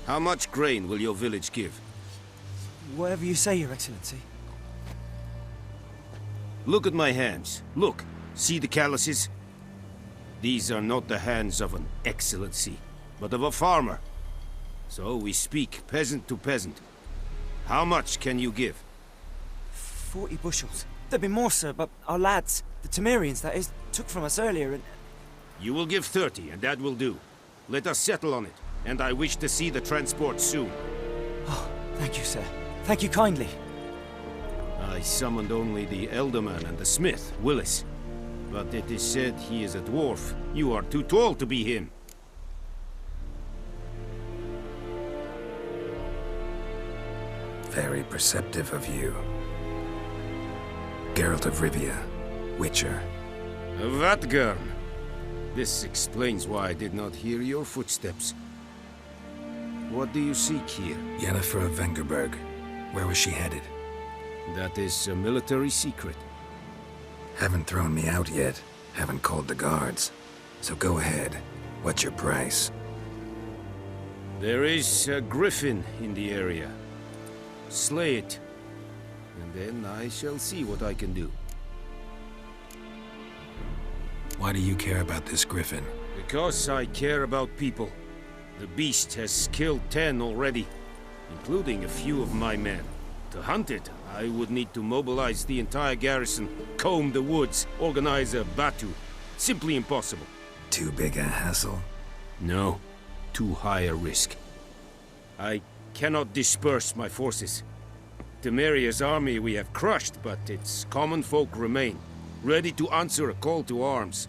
How much grain will your village give? Whatever you say, Your Excellency. Look at my hands. Look. See the calluses? These are not the hands of an excellency, but of a farmer. So we speak peasant to peasant. How much can you give? 40 bushels. There'd be more, sir, but our lads, the Temerians, that is, took from us earlier and... You will give 30, and that will do. Let us settle on it, and I wish to see the transport soon. Oh, thank you, sir. Thank you kindly. I summoned only the Elderman and the smith, Willis. But it is said he is a dwarf. You are too tall to be him. Very perceptive of you. Geralt of Rivia, Witcher. Vatgern. This explains why I did not hear your footsteps. What do you seek here? Yennefer of Vengerberg. Where was she headed? That is a military secret. Haven't thrown me out yet. Haven't called the guards. So go ahead. What's your price? There is a griffin in the area. Slay it. And then I shall see what I can do. Why do you care about this griffin? Because I care about people. The beast has killed 10 already, including a few of my men. To hunt it, I would need to mobilize the entire garrison, comb the woods, organize a batu. Simply impossible. Too big a hassle? No. Too high a risk. I cannot disperse my forces. Temeria's army we have crushed, but its common folk remain, ready to answer a call to arms.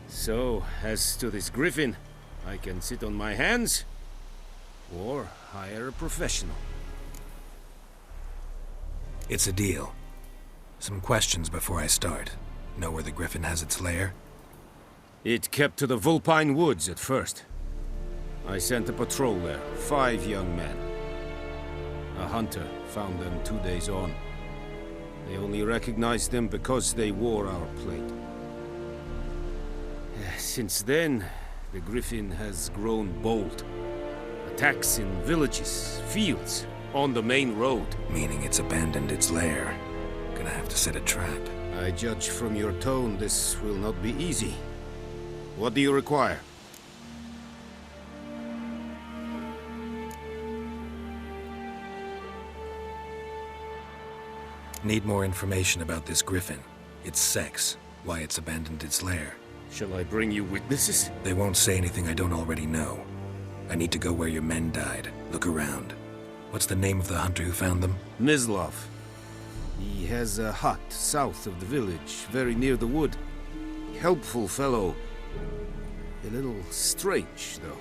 So, as to this griffin, I can sit on my hands, or hire a professional. It's a deal. Some questions before I start. Know where the griffin has its lair? It kept to the Vulpine Woods at first. I sent a patrol there, 5 young men. A hunter found them 2 days on. They only recognized them because they wore our plate. Since then, the griffin has grown bold. Attacks in villages, fields, on the main road. Meaning it's abandoned its lair. Gonna have to set a trap. I judge from your tone this will not be easy. What do you require? Need more information about this griffin. Its sex, why it's abandoned its lair. Shall I bring you witnesses? They won't say anything I don't already know. I need to go where your men died. Look around. What's the name of the hunter who found them? Mislav. He has a hut south of the village, very near the wood. Helpful fellow. A little strange, though.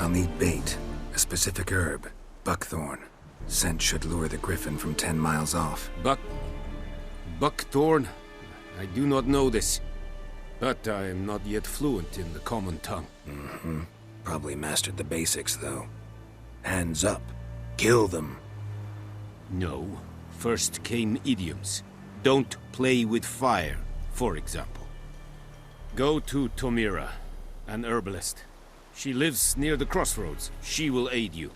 I'll need bait. A specific herb. Buckthorn. Scent should lure the griffin from 10 miles off. Buckthorn? I do not know this. But I am not yet fluent in the common tongue. Mm-hmm. Probably mastered the basics, though. Hands up. Kill them. No. First came idioms. Don't play with fire, for example. Go to Tomira, an herbalist. She lives near the crossroads. She will aid you.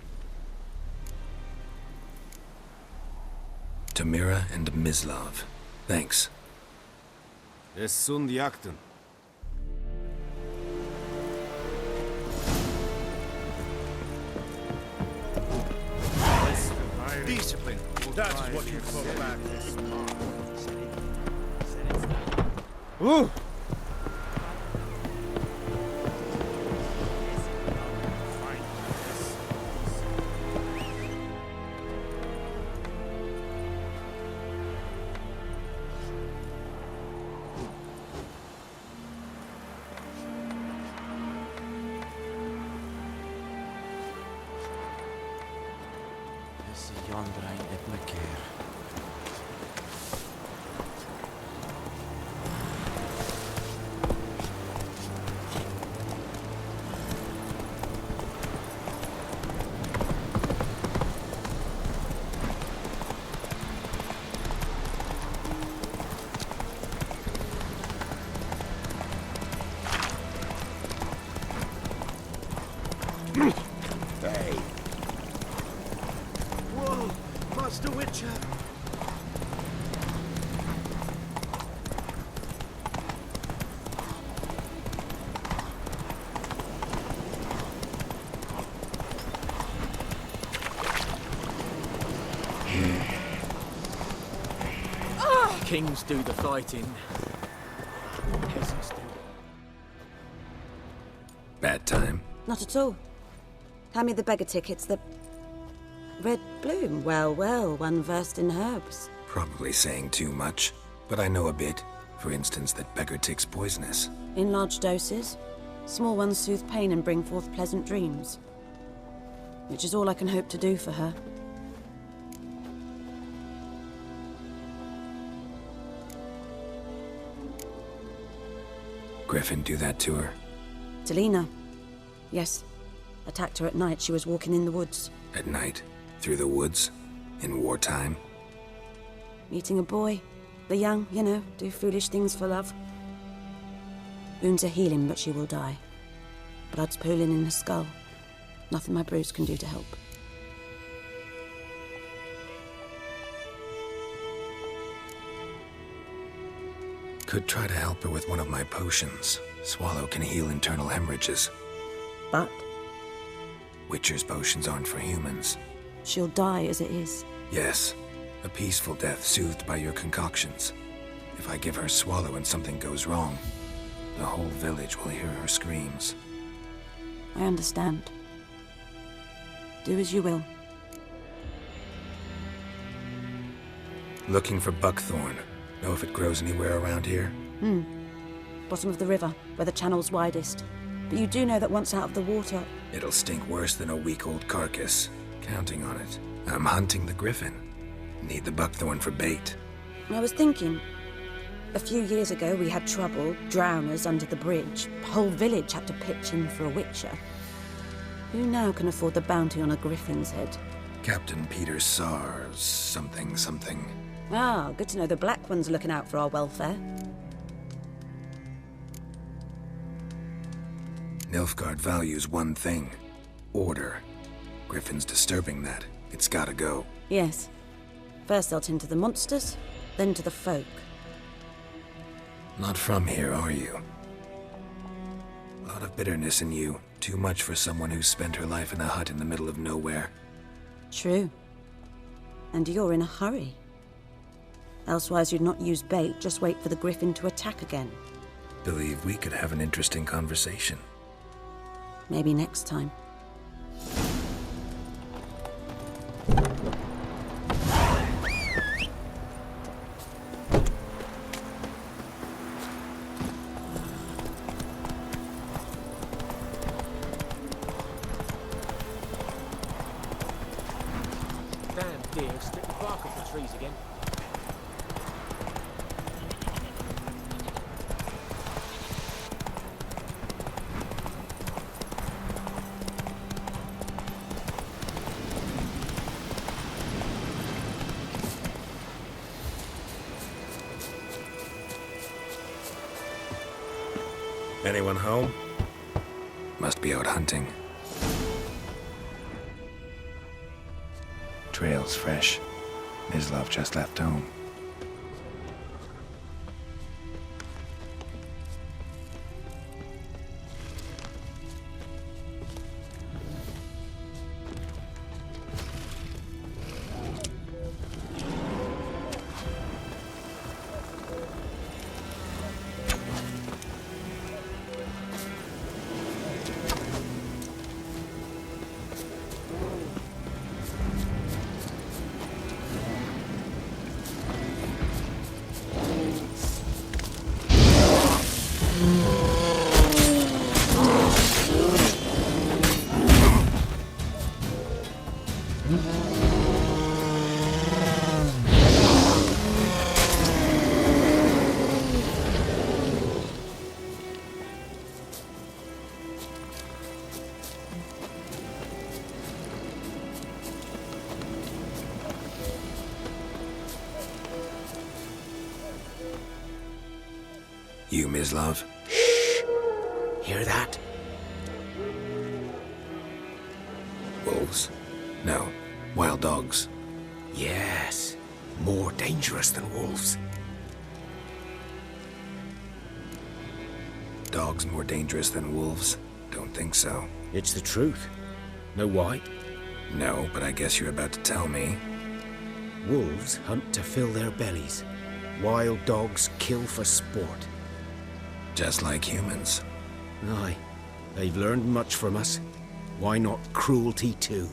Tomira and Mislav. Thanks. Es sunt jakten. Discipline. That's what you call back. Ooh! Yonder ain't it, my care. Hey. Whoa, Master Witcher! Kings do the fighting. Peasants do. Bad time? Not at all. Hand me the beggar tickets, the... Red bloom. Well, well, one versed in herbs. Probably saying too much, but I know a bit. For instance, that beggar tick's poisonous. In large doses. Small ones soothe pain and bring forth pleasant dreams. Which is all I can hope to do for her. Griffin do that to her? Delina. Yes. Attacked her at night. She was walking in the woods. At night? Through the woods? In wartime? Meeting a boy. The young, you know, do foolish things for love. Wounds are healing, but she will die. Blood's pooling in her skull. Nothing my bruise can do to help. Could try to help her with one of my potions. Swallow can heal internal hemorrhages. But Witcher's potions aren't for humans. she'll die as it is. Yes, a peaceful death soothed by your concoctions. If I give her Swallow and something goes wrong, the whole village will hear her screams. I understand. Do as you will. Looking for buckthorn. Know if it grows anywhere around here? Bottom of the river, where the channel's widest. But you do know that once out of the water... It'll stink worse than a week-old carcass. Counting on it. I'm hunting the griffin. Need the buckthorn for bait. I was thinking... A few years ago we had trouble, drowners under the bridge. The whole village had to pitch in for a witcher. Who now can afford the bounty on a griffin's head? Captain Peter Sars, something. Ah, good to know the Black One's looking out for our welfare. Nilfgaard values one thing. Order. Griffin's disturbing that. It's gotta go. Yes. First they'll tend to the monsters, then to the folk. Not from here, are you? A lot of bitterness in you. Too much for someone who spent her life in a hut in the middle of nowhere. True. And you're in a hurry. Elsewise you'd not use bait, just wait for the griffin to attack again. Believe we could have an interesting conversation. Maybe next time. Damn deer, stick the bark off the trees again. Anyone home? Must be out hunting. Trail's fresh. Mislav just left home. You, Mislav? Hear that? wolves. No, wild dogs. Yes, more dangerous than wolves. Dogs more dangerous than wolves? Don't think so. It's the truth. Know why? No, but I guess you're about to tell me. Wolves hunt to fill their bellies. Wild dogs kill for sport. Just like humans. Aye, they've learned much from us. Why not cruelty too?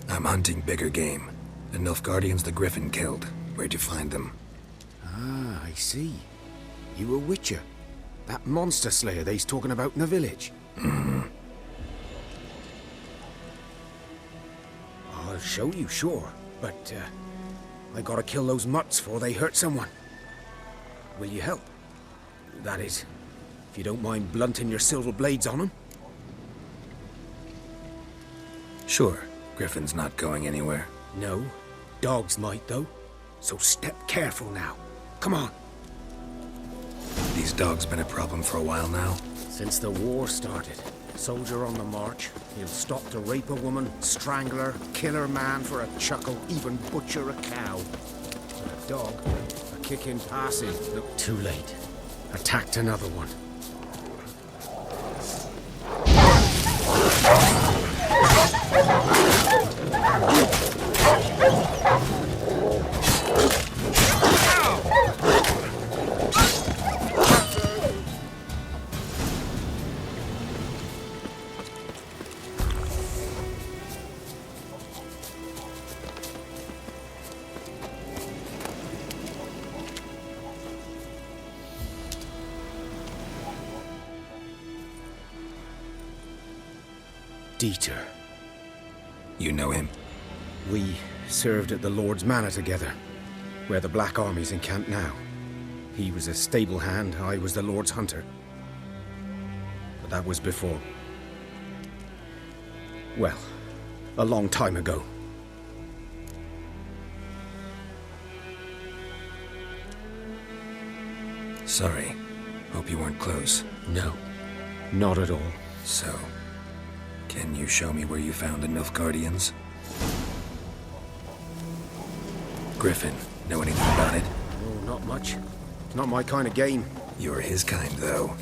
I'm hunting bigger game. The Nilfgaardians the Griffin killed. Where'd you find them? Ah, I see. You a witcher. That monster slayer they's talking about in the village. I'll show you, sure. But, I gotta kill those mutts before they hurt someone. Will you help? That is, if you don't mind blunting your silver blades on them. Sure. Griffin's not going anywhere. No. Dogs might, though. So step careful now. Come on. These dogs been a problem for a while now. Since the war started. Soldier on the march. He'll stop to rape a woman, strangle her, kill her man for a chuckle, even butcher a cow. A dog, a kick in passing. Look, too late. Attacked another one. Dieter. You know him? We served at the Lord's Manor together, where the Black Army's encamped now. He was a stable hand, I was the Lord's hunter. But that was before... well, a long time ago. Sorry. Hope you weren't close. No, not at all. So, can you show me where you found the Nilfgaardians? Griffin, know anything about it? Oh, not much. It's not my kind of game. You're his kind, though.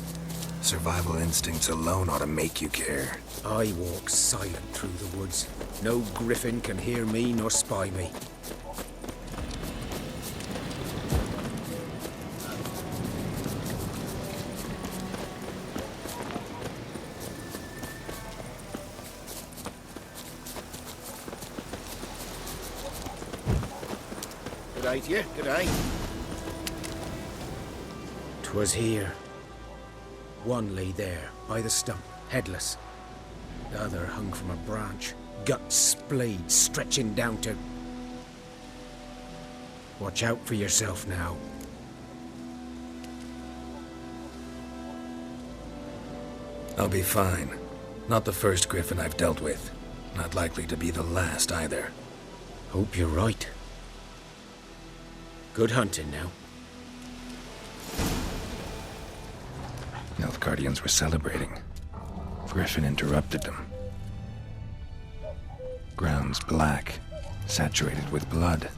Survival instincts alone ought to make you care. I walk silent through the woods. No griffin can hear me nor spy me. G'day to you, g'day. 'Twas here. One lay there, by the stump, headless. The other hung from a branch, guts splayed, stretching down to... Watch out for yourself now. I'll be fine. Not the first Griffin I've dealt with. Not likely to be the last, either. Hope you're right. Good hunting now. Nilfgaardians were celebrating. Griffin interrupted them. Ground's black, saturated with blood.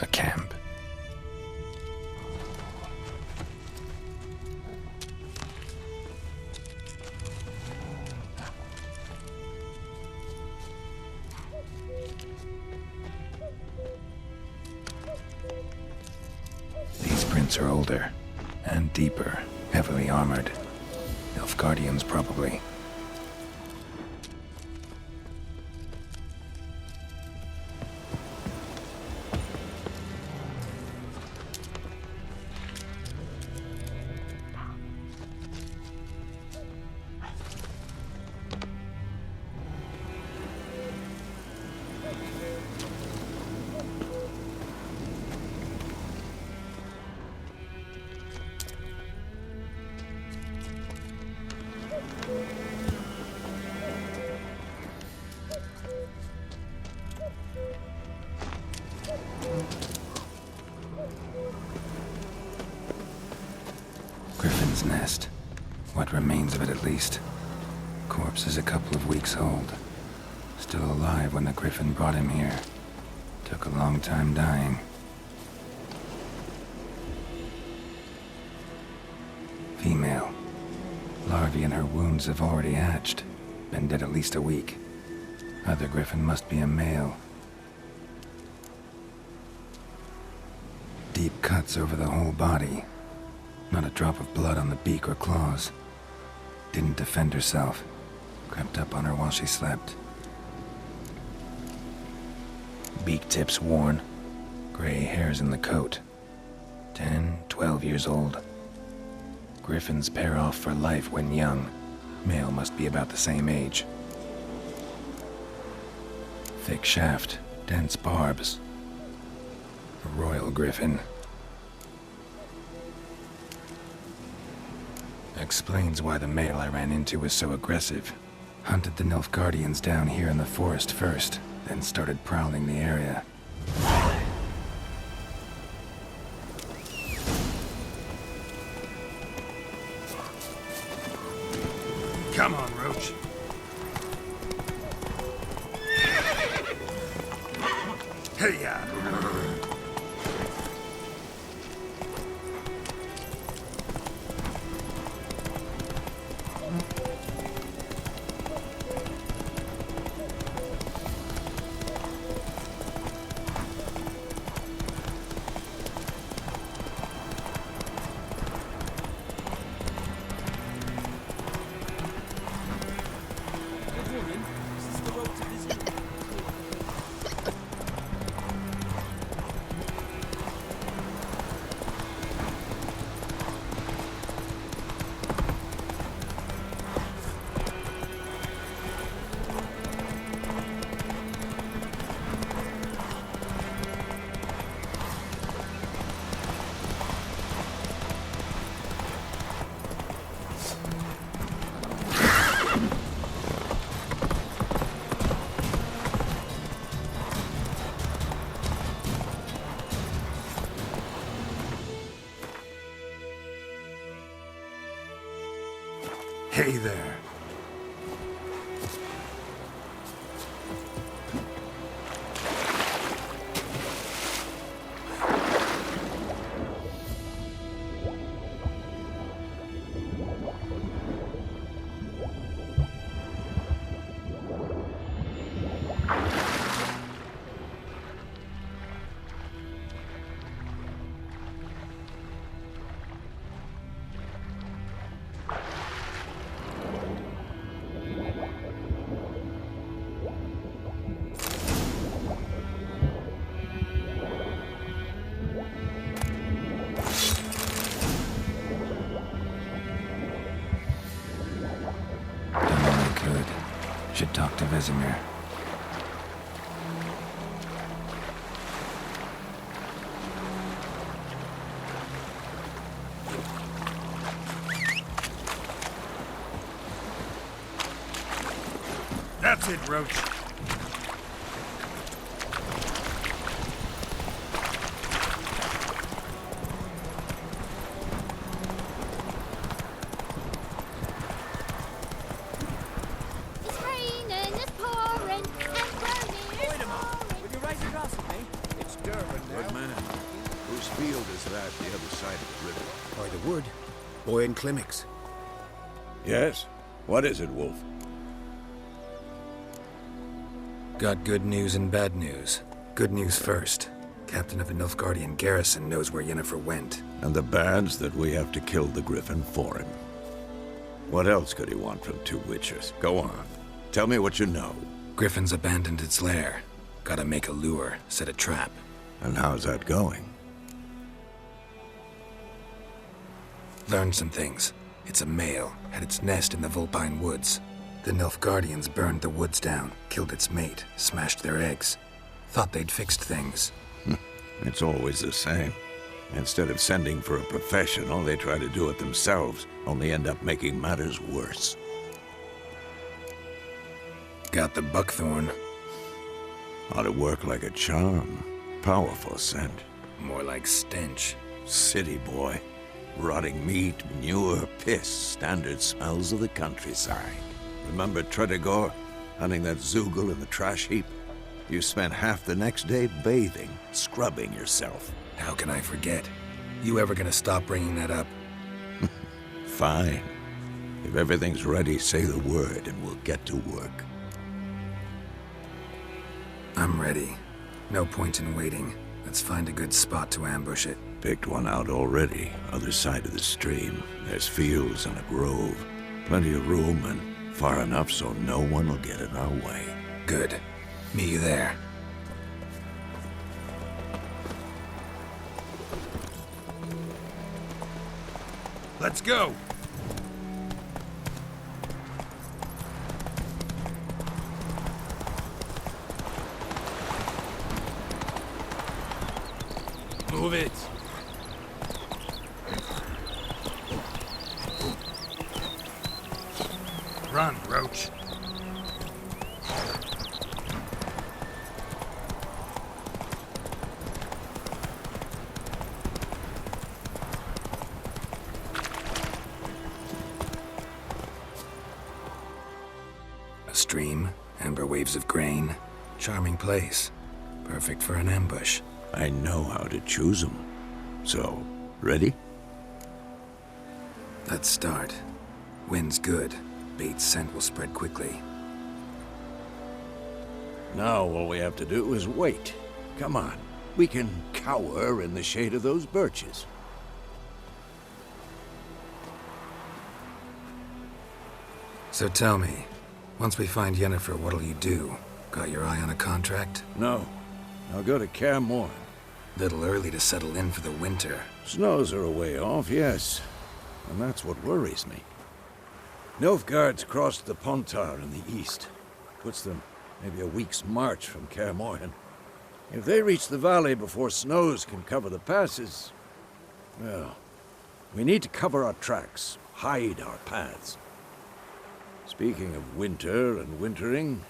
A camp. These prints are older and deeper, heavily armored. Nilfgaardians, probably. Griffin's nest. What remains of it, at least. Corpse is a couple of weeks old. Still alive when the Griffin brought him here. Took a long time dying. Female. Larvae in her wounds have already hatched. Been dead at least a week. Other Griffin must be a male. Deep cuts over the whole body. Not a drop of blood on the beak or claws. Didn't defend herself. Crept up on her while she slept. Beak tips worn. Gray hairs in the coat. 10, 12 years old. Griffins pair off for life when young. Male must be about the same age. Thick shaft, dense barbs. A royal griffin. Explains why the male I ran into was so aggressive. Hunted the Nilfgaardians down here in the forest first, then started prowling the area. Come on, Roach. Hey-ya! Hey there. Should talk to Vesemir. That's it, Roach. By the wood. Boy in Climmix. Yes? What is it, Wolf? Got good news and bad news. Good news first. Captain of the Nilfgaardian garrison knows where Yennefer went. And the bad's that we have to kill the Griffin for him. What else could he want from two witchers? Go on. Tell me what you know. Griffin's abandoned its lair. Gotta make a lure, set a trap. And how's that going? Learned some things. It's a male, had its nest in the Vulpine Woods. The Nilfgaardians burned the woods down, killed its mate, smashed their eggs. Thought they'd fixed things. It's always the same. Instead of sending for a professional, they try to do it themselves, only end up making matters worse. Got the buckthorn. Ought to work like a charm. Powerful scent. More like stench. City boy. Rotting meat, manure, piss, standard smells of the countryside. Remember Tredegor, hunting that Zoogle in the trash heap? You spent half the next day bathing, scrubbing yourself. How can I forget? You ever gonna stop bringing that up? Fine. If everything's ready, say the word and we'll get to work. I'm ready. No point in waiting. Let's find a good spot to ambush it. Picked one out already, other side of the stream. There's fields and a grove. Plenty of room and far enough so no one will get in our way. Good. Meet you there. Let's go! Move it! Run, Roach. A stream, amber waves of grain. Charming place. Perfect for an ambush. I know how to choose them. So, ready? Let's start. Wind's good. Bait's scent will spread quickly. Now all we have to do is wait. Come on. We can cower in the shade of those birches. So tell me, once we find Yennefer, what'll you do? Got your eye on a contract? No. I'll go to Kaer Morhen. Little early to settle in for the winter. Snows are a way off, yes. And that's what worries me. Nilfgaard's crossed the Pontar in the east. Puts them maybe a week's march from Kaer Morhen. If they reach the valley before snows can cover the passes, well, we need to cover our tracks, hide our paths. Speaking of winter and wintering,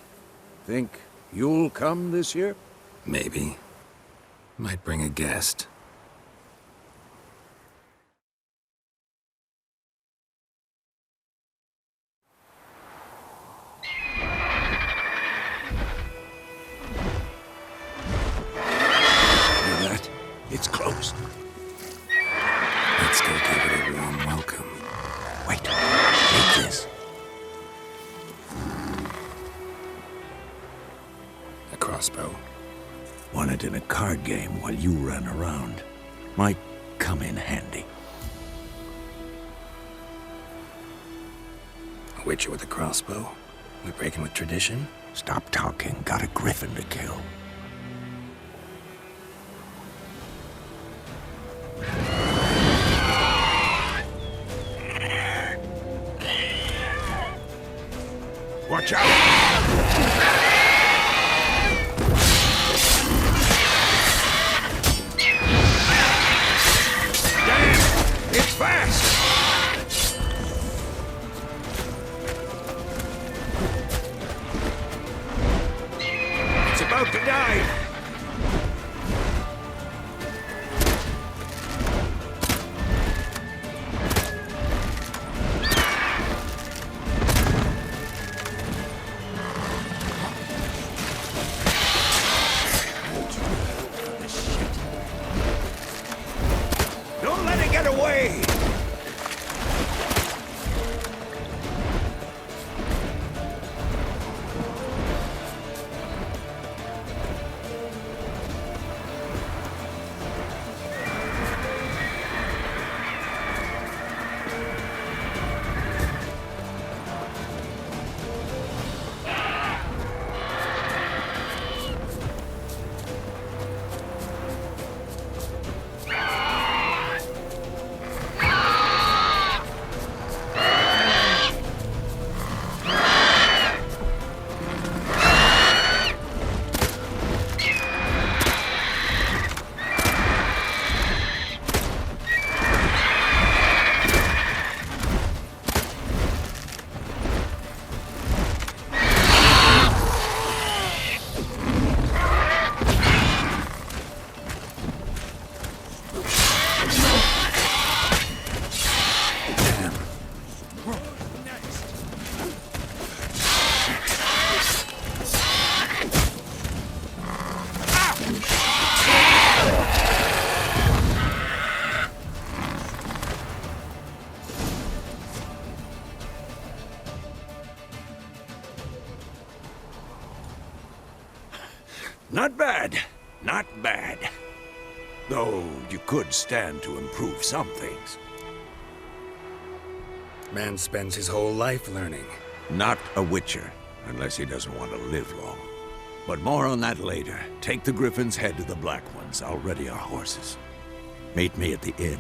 think you'll come this year? Maybe. Might bring a guest. Hear that? It's close. Let's go give it a warm welcome. Wait, take this. A crossbow. Won it in a card game while you ran around. Might come in handy. A witcher with a crossbow? We breaking with tradition? Stop talking. Got a griffin to kill. Watch out! It's fast! It's about to die! Don't let it get away! Not bad. Not bad. Though you could stand to improve some things. Man spends his whole life learning. Not a witcher, unless he doesn't want to live long. But more on that later. Take the Griffin's head to the Black Ones. I'll ready our horses. Meet me at the inn.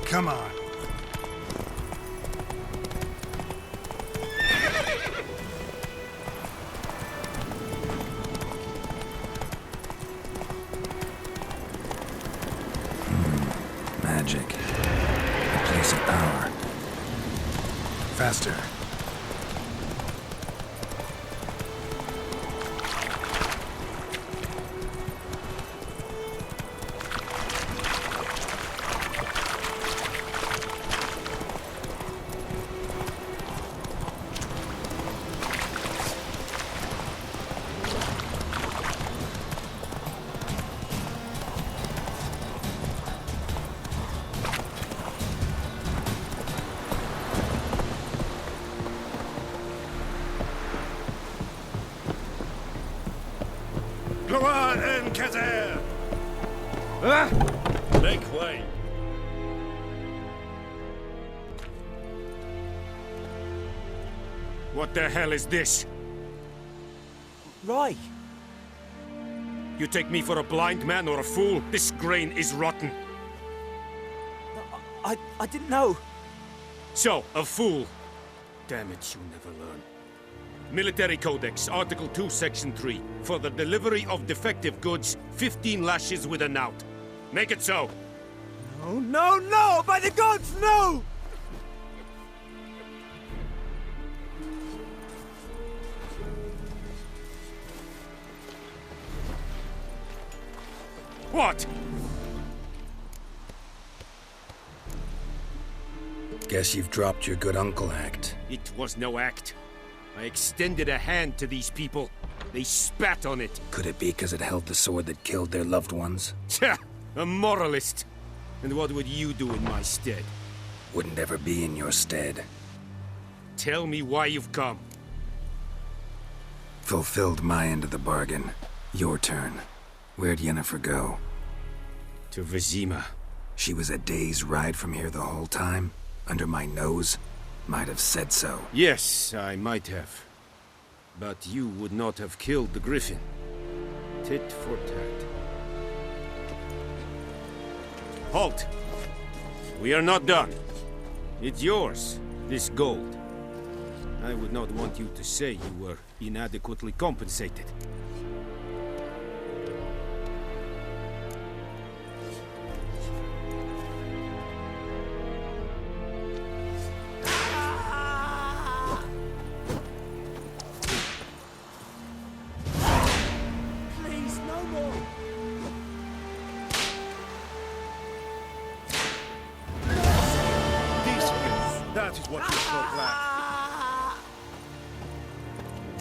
Come on. Magic. A place of power. Faster. Make way. What the hell is this? Rye! You take me for a blind man or a fool? This grain is rotten. I didn't know. So, a fool. Damn it, you never learn. Military Codex, Article 2, Section 3. For the delivery of defective goods, 15 lashes with a knout. Make it so. No, no, no! By the gods, no! What? Guess you've dropped your good uncle act. It was no act. I extended a hand to these people. They spat on it. Could it be because it held the sword that killed their loved ones? Tja, a moralist. And what would you do in my stead? Wouldn't ever be in your stead. Tell me why you've come. Fulfilled my end of the bargain. Your turn. Where'd Yennefer go? To Vizima. She was a day's ride from here the whole time? Under my nose? Might have said so. Yes, I might have. But you would not have killed the Griffin. Tit for tat. Halt! We are not done. It's yours, this gold. I would not want you to say you were inadequately compensated. Please, no more! That is what you call black.